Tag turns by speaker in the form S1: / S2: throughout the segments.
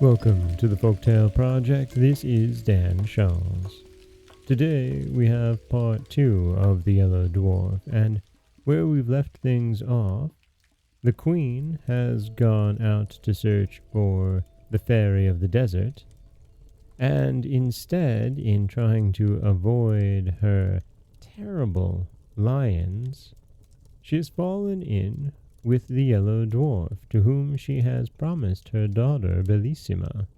S1: Welcome to the Folktale Project. This is Dan Scholz. Today we have part 2 of The Yellow Dwarf, and where we've left things off, the Queen has gone out to search for the Fairy of the Desert, and instead, in trying to avoid her terrible lions, she has fallen in with the Yellow Dwarf, to whom she has promised her daughter Bellissima.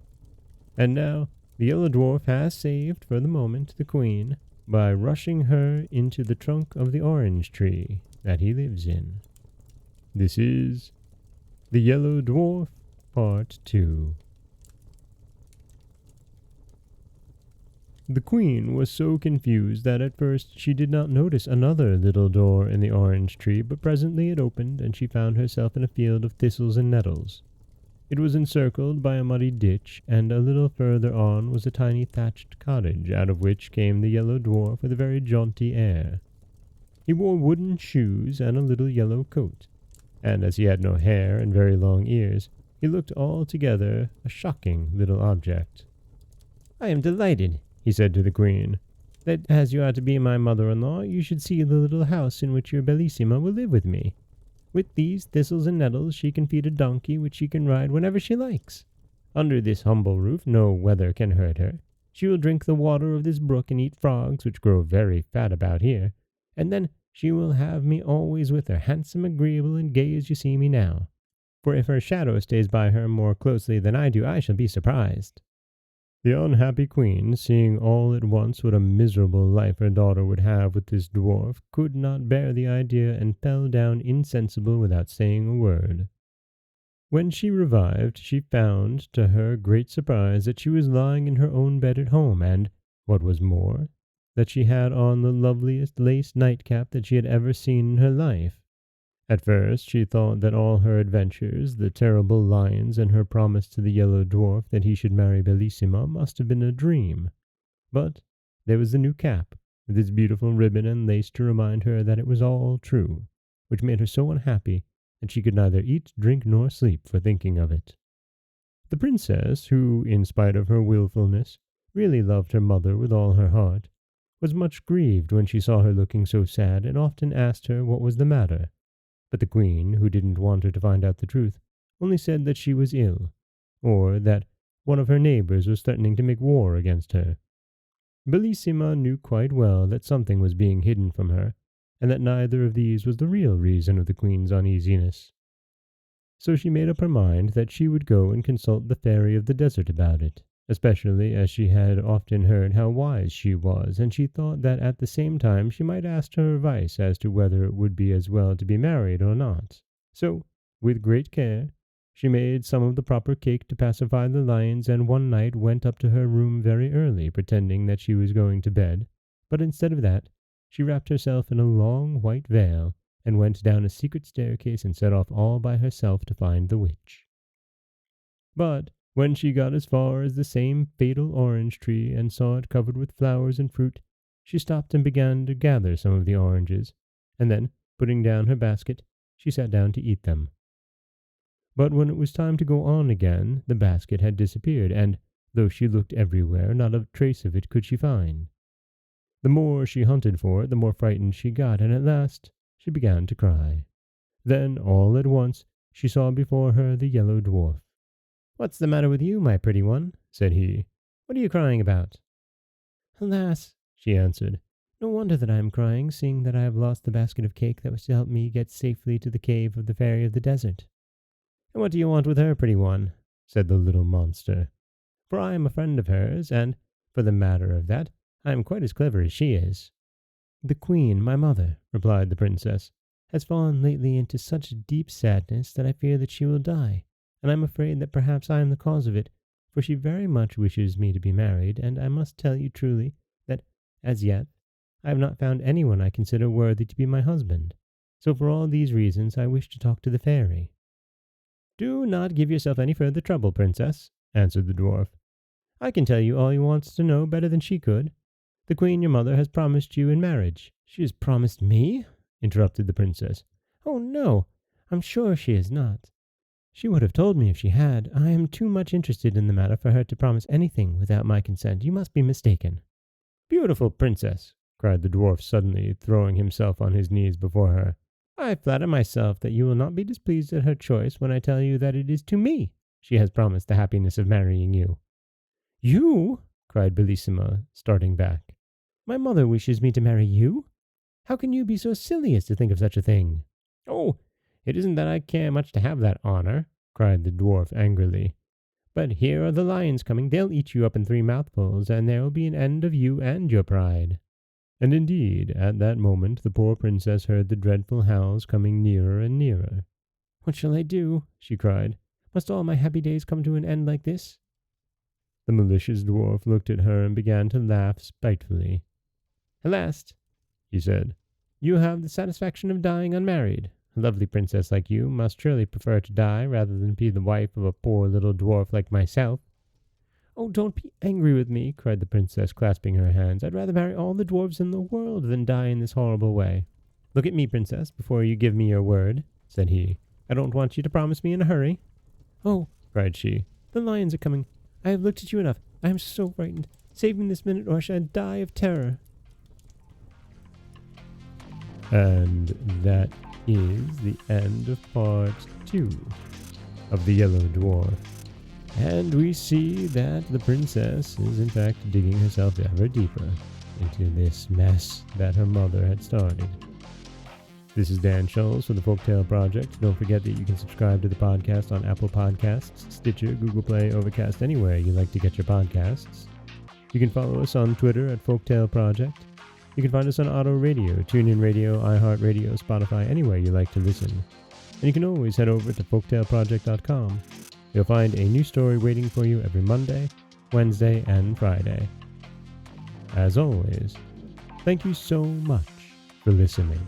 S1: And now the Yellow Dwarf has saved, for the moment, the Queen by rushing her into the trunk of the orange tree that he lives in. This is The Yellow Dwarf, Part 2. The Queen was so confused that at first she did not notice another little door in the orange tree, but presently it opened, and she found herself in a field of thistles and nettles. It was encircled by a muddy ditch, and a little further on was a tiny thatched cottage, out of which came the Yellow Dwarf with a very jaunty air. He wore wooden shoes and a little yellow coat, and as he had no hair and very long ears, he looked altogether a shocking little object. "I am delighted," he said to the Queen, "that as you are to be my mother-in-law, you should see the little house in which your Bellissima will live with me. With these thistles and nettles she can feed a donkey which she can ride whenever she likes. Under this humble roof no weather can hurt her. She will drink the water of this brook and eat frogs which grow very fat about here, and then she will have me always with her, handsome, agreeable, and gay as you see me now. For if her shadow stays by her more closely than I do, I shall be surprised." The unhappy Queen, seeing all at once what a miserable life her daughter would have with this dwarf, could not bear the idea, and fell down insensible without saying a word. When she revived, she found, to her great surprise, that she was lying in her own bed at home, and, what was more, that she had on the loveliest lace nightcap that she had ever seen in her life. At first she thought that all her adventures, the terrible lions, and her promise to the Yellow Dwarf that he should marry Bellissima must have been a dream. But there was the new cap, with its beautiful ribbon and lace to remind her that it was all true, which made her so unhappy that she could neither eat, drink, nor sleep for thinking of it. The princess, who, in spite of her wilfulness, really loved her mother with all her heart, was much grieved when she saw her looking so sad, and often asked her what was the matter. But the Queen, who didn't want her to find out the truth, only said that she was ill, or that one of her neighbors was threatening to make war against her. Bellissima knew quite well that something was being hidden from her, and that neither of these was the real reason of the Queen's uneasiness. So she made up her mind that she would go and consult the Fairy of the Desert about it, especially as she had often heard how wise she was, and she thought that at the same time she might ask her advice as to whether it would be as well to be married or not. So, with great care, she made some of the proper cake to pacify the lions, and one night went up to her room very early, pretending that she was going to bed, but instead of that, she wrapped herself in a long white veil, and went down a secret staircase and set off all by herself to find the witch. But when she got as far as the same fatal orange tree, and saw it covered with flowers and fruit, she stopped and began to gather some of the oranges, and then, putting down her basket, she sat down to eat them. But when it was time to go on again, the basket had disappeared, and, though she looked everywhere, not a trace of it could she find. The more she hunted for it, the more frightened she got, and at last she began to cry. Then, all at once, she saw before her the Yellow Dwarf. "What's the matter with you, my pretty one?" said he. "What are you crying about?" "Alas," she answered, "no wonder that I am crying, seeing that I have lost the basket of cake that was to help me get safely to the cave of the Fairy of the Desert." "And what do you want with her, pretty one?" said the little monster. "For I am a friend of hers, and, for the matter of that, I am quite as clever as she is." "The Queen, my mother," replied the princess, "has fallen lately into such deep sadness that I fear that she will die, and I am afraid that perhaps I am the cause of it, for she very much wishes me to be married, and I must tell you truly that, as yet, I have not found anyone I consider worthy to be my husband. So for all these reasons I wish to talk to the fairy." "Do not give yourself any further trouble, princess," answered the dwarf. "I can tell you all you want to know better than she could. The Queen, your mother, has promised you in marriage." "She has promised me?" interrupted the princess. "Oh, no, I'm sure she has not." She would have told me if she had. I am too much interested in the matter for her to promise anything without my consent. You must be mistaken." "Beautiful princess," cried the dwarf suddenly, throwing himself on his knees before her. "I flatter myself that you will not be displeased at her choice when I tell you that it is to me she has promised the happiness of marrying you." "You?" cried Bellissima, starting back. "My mother wishes me to marry you? How can you be so silly as to think of such a thing?" "Oh, it isn't that I care much to have that honor," cried the dwarf angrily. "But here are the lions coming. They'll eat you up in 3 mouthfuls, and there will be an end of you and your pride." And indeed, at that moment the poor princess heard the dreadful howls coming nearer and nearer. "What shall I do?" she cried. "Must all my happy days come to an end like this?" The malicious dwarf looked at her and began to laugh spitefully. "At last," he said, "you have the satisfaction of dying unmarried. A lovely princess like you must surely prefer to die rather than be the wife of a poor little dwarf like myself." "Oh, don't be angry with me," cried the princess, clasping her hands. "I'd rather marry all the dwarfs in the world than die in this horrible way." "Look at me, princess, before you give me your word," said he. "I don't want you to promise me in a hurry." "Oh," cried she, "the lions are coming. I have looked at you enough. I am so frightened. Save me this minute or I shall die of terror." And that is the end of part 2 of The Yellow Dwarf. And we see that the princess is in fact digging herself ever deeper into this mess that her mother had started. This is Dan Scholz for the Folktale Project. Don't forget that you can subscribe to the podcast on Apple Podcasts, Stitcher, Google Play, Overcast, anywhere you like to get your podcasts. You can follow us on Twitter at Folktale Project. You can find us on Auto Radio, TuneIn Radio, iHeartRadio, Spotify, anywhere you like to listen. And you can always head over to folktaleproject.com. You'll find a new story waiting for you every Monday, Wednesday, and Friday. As always, thank you so much for listening.